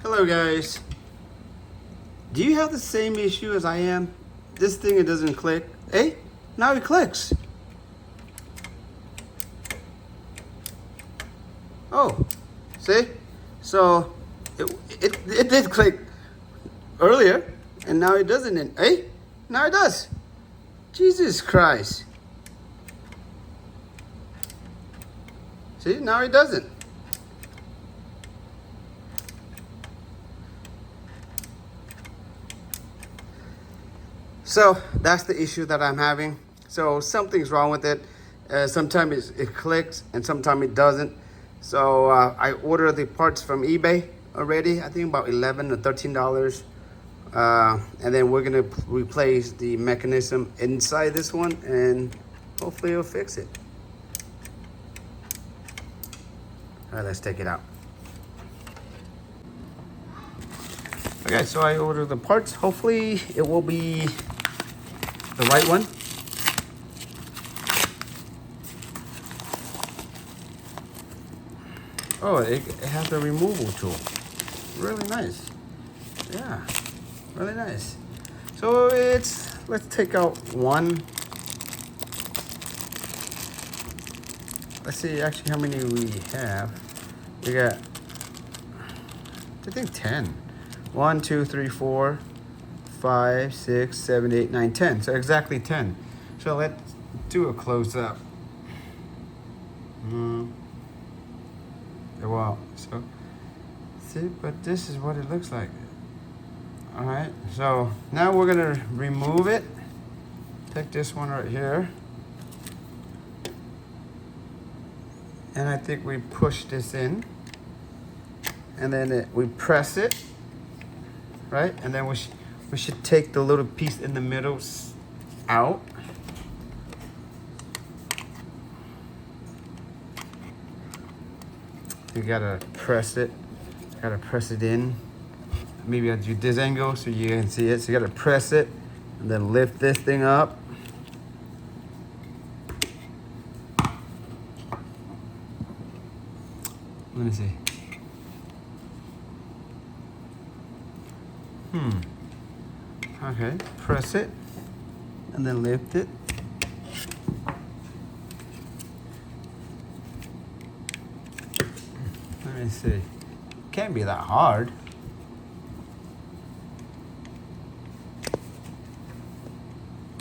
Hello guys. Do you have the same issue as I am? This thing, it doesn't click. Hey, now it clicks. Oh, see? So it did click earlier and now it doesn't. And hey, now it does. Jesus Christ. See, now it doesn't. So that's the issue that I'm having. So something's wrong with it. Sometimes it clicks and sometimes it doesn't. So I ordered the parts from eBay already. I think about $11 or $13. And then we're gonna replace the mechanism inside this one and hopefully it'll fix it. All right, let's take it out. Okay, so I ordered the parts. Hopefully it will be the right one. Oh, it has a removal tool. Really nice. Yeah, really nice. So let's take out one. Let's see actually how many we have. We got, I think 10. 1, 2, 3, 4, 5, 6, 7, 8, 9, 10. So exactly 10. So let's do a close up. Wow. So see, but this is what it looks like. All right. So now we're gonna remove it. Take this one right here. And I think we push this in. And then we press it. Right? And then we should take the little piece in the middle out. You gotta press it. Gotta press it in. Maybe I'll do this angle so you can see it. So you gotta press it and then lift this thing up. Let me see. Okay, press it and then lift it. Let me see. Can't be that hard.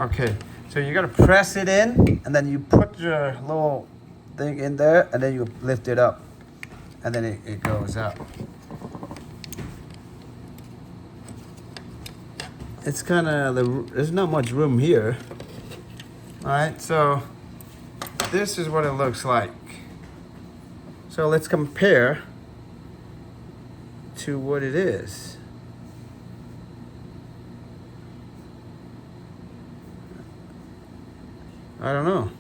Okay, so you gotta press it in and then you put your little thing in there and then you lift it up and then it goes up. It's kind of, there's not much room here. All right, so this is what it looks like. So let's compare to what it is. I don't know.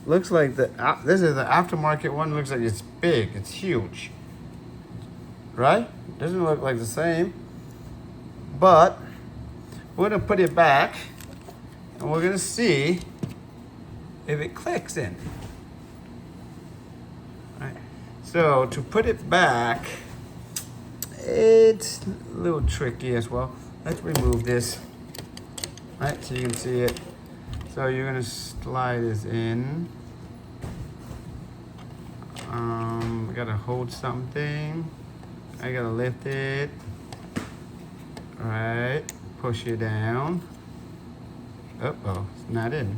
Looks like this is the aftermarket one. Looks like it's big, it's huge. Right? Doesn't look like the same, but we're gonna put it back and we're gonna see if it clicks in. All right. So to put it back, it's a little tricky as well. Let's remove this. All right, so you can see it. So you're gonna slide this in. I gotta hold something. I gotta lift it. All right. Push it down. Uh-oh, it's not in.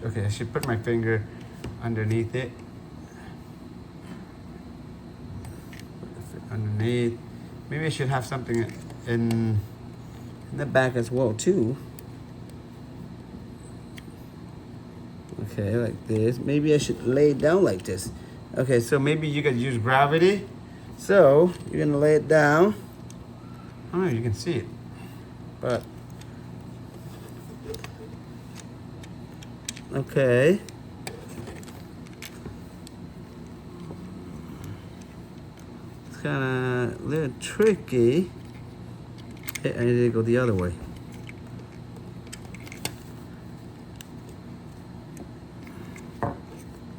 Okay, I should put my finger underneath it. Underneath. Maybe I should have something in the back as well too. Okay, like this. Maybe I should lay it down like this. Okay, so maybe you could use gravity. So you're gonna lay it down. I don't know, you can see it, but okay. It's kind of a little tricky. Hey, I need to go the other way.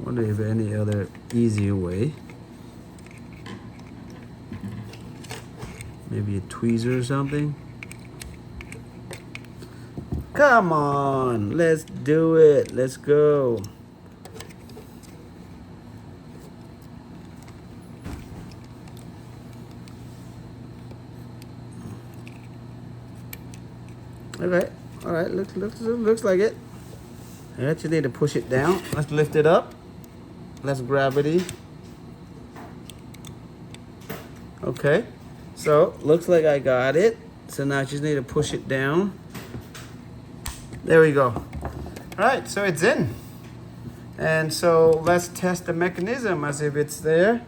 Wonder if any other easier way. Maybe a tweezer or something. Come on, let's do it. Let's go. Okay, all right, looks like it. I actually need to push it down. Let's lift it up. Less gravity. Okay, so looks like I got it. So now I just need to push it down. There we go. All right, so it's in. And so let's test the mechanism as if it's there.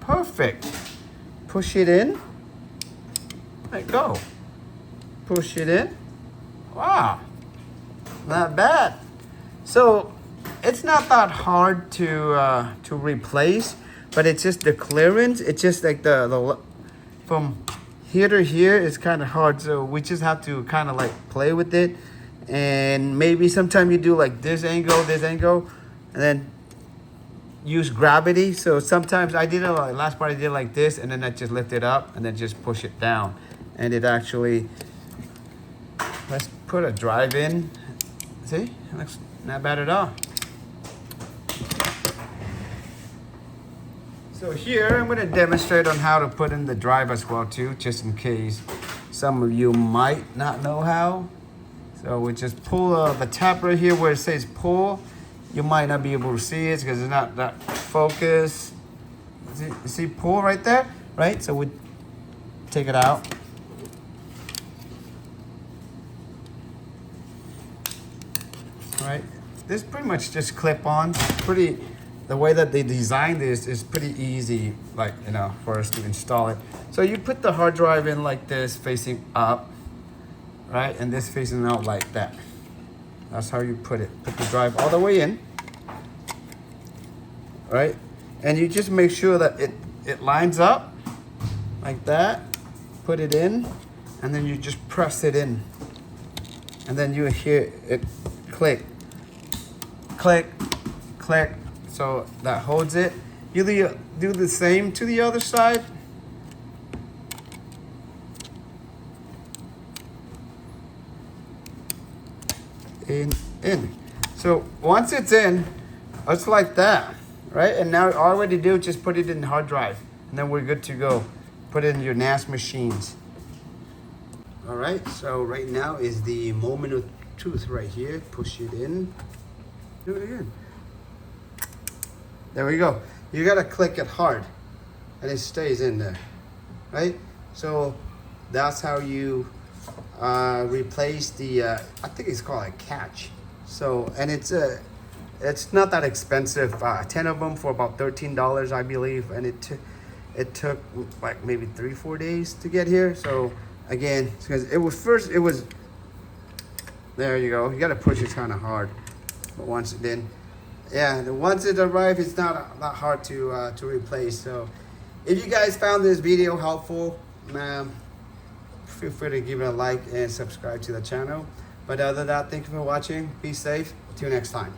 Perfect. Push it in. Let go. Push it in. Wow, not bad. So it's not that hard to replace, but it's just the clearance. It's just like the from here to here is kind of hard. So we just have to kind of like play with it, and maybe sometime you do like this angle, and then use gravity. So sometimes I did it like last part I did like this, and then I just lift it up and then just push it down, and it actually. Let's put a drive in. See, it looks not bad at all. So here I'm going to demonstrate on how to put in the drive as well too, just in case some of you might not know how. So we just pull the tab right here where it says pull. You might not be able to see it because it's not that focused. You see pull right there, right? So we take it out. Right, this pretty much just clip on. The way that they designed this is pretty easy, like, you know, for us to install it. So you put the hard drive in like this, facing up, right, and this facing out like that. That's how you put it. Put the drive all the way in, right, and you just make sure that it lines up like that. Put it in, and then you just press it in, and then you hear it click, click, click. So that holds it. You do the same to the other side. In. So once it's in, it's like that, right? And now all we do is just put it in the hard drive, and then we're good to go. Put it in your NAS machines. All right, so right now is the moment of truth right here. Push it in. Do it again. There we go. You gotta click it hard, and it stays in there, right? So that's how you replace the. I think it's called a catch. So, and it's not that expensive. 10 of them for about $13, I believe, and it took like maybe 3-4 days to get here. So again, because it was. There you go. You got to push it kind of hard, but once it did, yeah. Once it arrived, it's not that hard to replace. So, if you guys found this video helpful, feel free to give it a like and subscribe to the channel. But other than that, thank you for watching. Be safe. Till next time.